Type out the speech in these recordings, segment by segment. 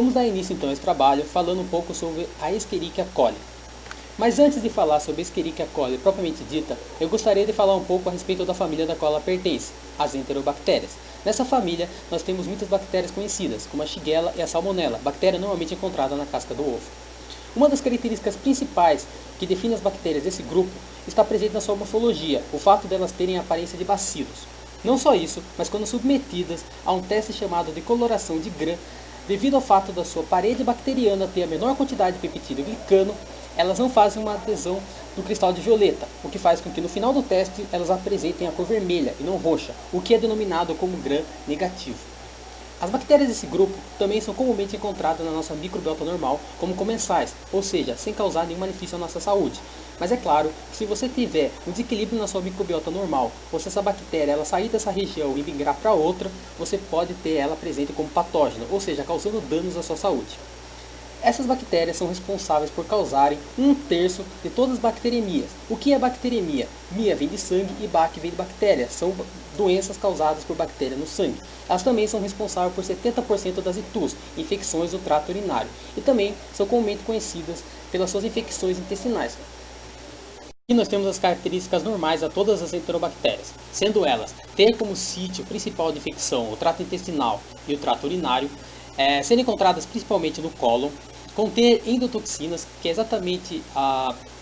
Vamos dar início então a esse trabalho falando um pouco sobre a Escherichia coli. Mas antes de falar sobre a Escherichia coli propriamente dita, eu gostaria de falar um pouco a respeito da família da qual ela pertence, as enterobactérias. Nessa família, nós temos muitas bactérias conhecidas, como a Shigella e a Salmonella, bactéria normalmente encontrada na casca do ovo. Uma das características principais que define as bactérias desse grupo está presente na sua morfologia, o fato de elas terem a aparência de bacilos. Não só isso, mas quando submetidas a um teste chamado de coloração de Gram, devido ao fato da sua parede bacteriana ter a menor quantidade de peptídeo glicano, elas não fazem uma adesão do cristal de violeta, o que faz com que no final do teste elas apresentem a cor vermelha e não roxa, o que é denominado como Gram negativo. As bactérias desse grupo também são comumente encontradas na nossa microbiota normal como comensais, ou seja, sem causar nenhum malefício à nossa saúde. Mas é claro que se você tiver um desequilíbrio na sua microbiota normal, ou se essa bactéria ela sair dessa região e migrar para outra, você pode ter ela presente como patógena, ou seja, causando danos à sua saúde. Essas bactérias são responsáveis por causarem 1/3 de todas as bacteremias. O que é bacteremia? Mia vem de sangue e bac vem de bactéria. São doenças causadas por bactéria no sangue. Elas também são responsáveis por 70% das ITUs, infecções do trato urinário. E também são comumente conhecidas pelas suas infecções intestinais. Aqui nós temos as características normais a todas as enterobactérias, sendo elas ter como sítio principal de infecção o trato intestinal e o trato urinário, serem encontradas principalmente no cólon, conter endotoxinas, que é exatamente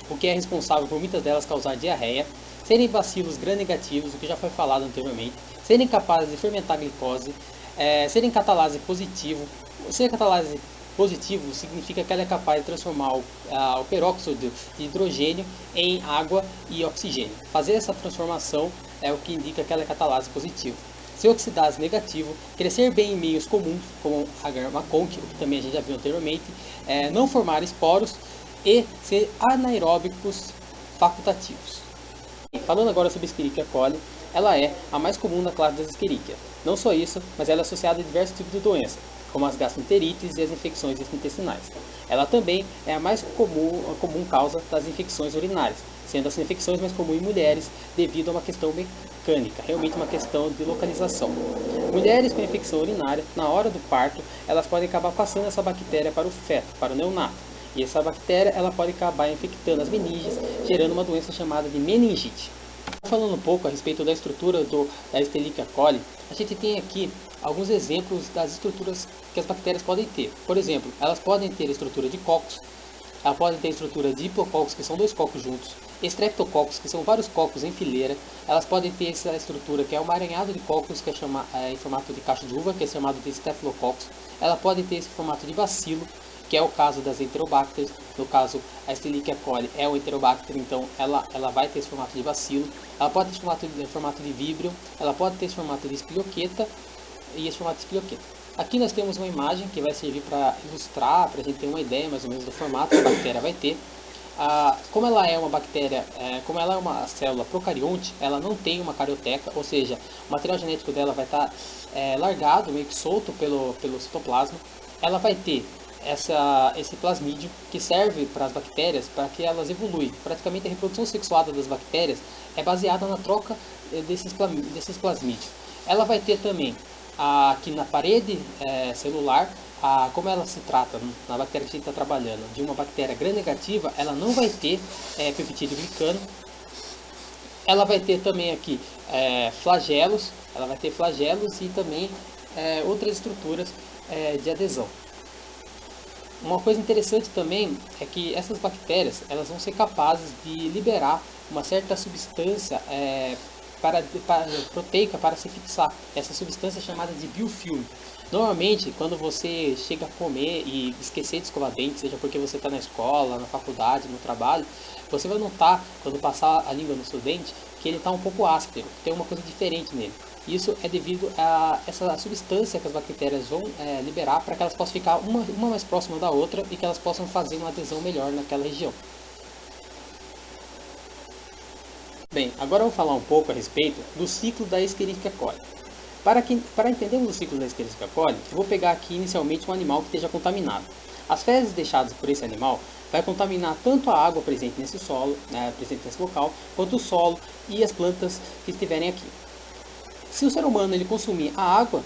o que é responsável por muitas delas causar diarreia, serem bacilos gram-negativos, o que já foi falado anteriormente, serem capazes de fermentar a glicose, serem catalase positivo. Ser catalase positivo significa que ela é capaz de transformar o peróxido de hidrogênio em água e oxigênio. Fazer essa transformação é o que indica que ela é catalase positivo. Ser oxidase negativo, crescer bem em meios comuns, como a Garmaconch, que também a gente já viu anteriormente, não formar esporos e ser anaeróbicos facultativos. Falando agora sobre Escherichia coli, ela é a mais comum na classe das Escherichia. Não só isso, mas ela é associada a diversos tipos de doenças, como as gastroenterites e as infecções intestinais. Ela também é a mais comum causa das infecções urinárias, sendo as infecções mais comuns em mulheres devido a uma questão mecânica, realmente uma questão de localização. Mulheres com infecção urinária, na hora do parto, elas podem acabar passando essa bactéria para o feto, para o neonato. E essa bactéria ela pode acabar infectando as meninges, gerando uma doença chamada de meningite. Falando um pouco a respeito da estrutura da Escherichia coli, a gente tem aqui alguns exemplos das estruturas que as bactérias podem ter. Por exemplo, elas podem ter a estrutura de cocos, elas podem ter a estrutura de hipococos, que são 2 cocos juntos, streptococcus, que são vários cocos em fileira. Elas podem ter essa estrutura que é um aranhado de cocos, que é em formato de caixa de uva, que é chamado de staphylococcus. Ela pode ter esse formato de bacilo, que é o caso das enterobactérias. No caso, a Escherichia coli é o enterobacter, então ela vai ter esse formato de bacilo. Ela pode ter esse formato de víbrio, ela pode ter esse formato de espilhoqueta e esse formato de espilhoqueta. Aqui nós temos uma imagem que vai servir para ilustrar, para a gente ter uma ideia mais ou menos do formato que a bactéria vai ter. Como ela é uma bactéria, como ela é uma célula procarionte, ela não tem uma carioteca, ou seja, o material genético dela vai estar largado, meio que solto pelo citoplasma. Ela vai ter esse plasmídio que serve para as bactérias para que elas evoluem. Praticamente a reprodução sexuada das bactérias é baseada na troca desses plasmídios. Ela vai ter também aqui na parede celular, como ela se trata na bactéria que a gente está trabalhando, de uma bactéria gram-negativa, ela não vai ter peptídeo glicano. Ela vai ter também aqui flagelos, e também outras estruturas de adesão. Uma coisa interessante também é que essas bactérias elas vão ser capazes de liberar uma certa substância proteica para se fixar. Essa substância é chamada de biofilme. Normalmente, quando você chega a comer e esquecer de escovar dente, seja porque você está na escola, na faculdade, no trabalho, você vai notar, quando passar a língua no seu dente, que ele está um pouco áspero, tem uma coisa diferente nele. Isso é devido a essa substância que as bactérias vão liberar para que elas possam ficar uma mais próxima da outra e que elas possam fazer uma adesão melhor naquela região. Bem, agora eu vou falar um pouco a respeito do ciclo da Escherichia coli. Para entendermos o ciclo da Escherichia coli, eu vou pegar aqui inicialmente um animal que esteja contaminado. As fezes deixadas por esse animal vai contaminar tanto a água presente nesse solo, presente nesse local, quanto o solo e as plantas que estiverem aqui. Se o ser humano ele consumir a água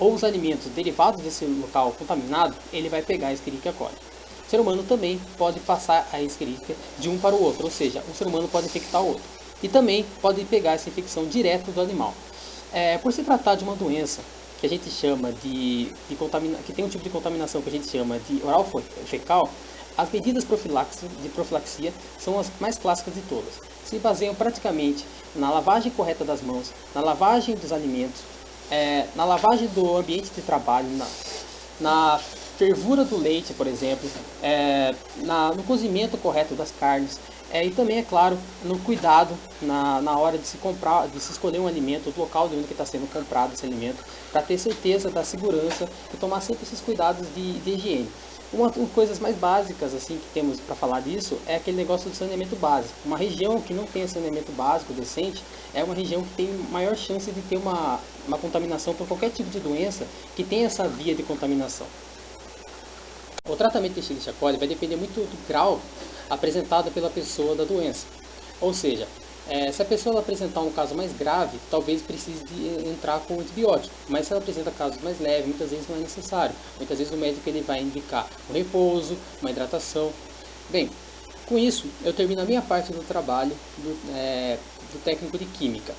ou os alimentos derivados desse local contaminado, ele vai pegar a Escherichia coli. O ser humano também pode passar a Escherichia de um para o outro, ou seja, um ser humano pode infectar o outro. E também pode pegar essa infecção direto do animal. Por se tratar de uma doença que a gente chama que tem um tipo de contaminação que a gente chama de oral fecal, as medidas de profilaxia são as mais clássicas de todas. Se baseiam praticamente na lavagem correta das mãos, na lavagem dos alimentos, na lavagem do ambiente de trabalho, na fervura do leite, por exemplo, no cozimento correto das carnes, e também, é claro, no cuidado na hora de se escolher um alimento, do local de onde está sendo comprado esse alimento, para ter certeza da segurança e tomar sempre esses cuidados de higiene. Uma das coisas mais básicas assim que temos para falar disso é aquele negócio do saneamento básico. Uma região que não tem saneamento básico decente é uma região que tem maior chance de ter uma contaminação por qualquer tipo de doença que tem essa via de contaminação. O tratamento de Escherichia coli vai depender muito do grau apresentado pela pessoa da doença. Ou seja, se a pessoa apresentar um caso mais grave, talvez precise de entrar com antibiótico. Mas se ela apresenta casos mais leves, muitas vezes não é necessário. Muitas vezes o médico ele vai indicar um repouso, uma hidratação. Bem, com isso eu termino a minha parte do trabalho do técnico de química.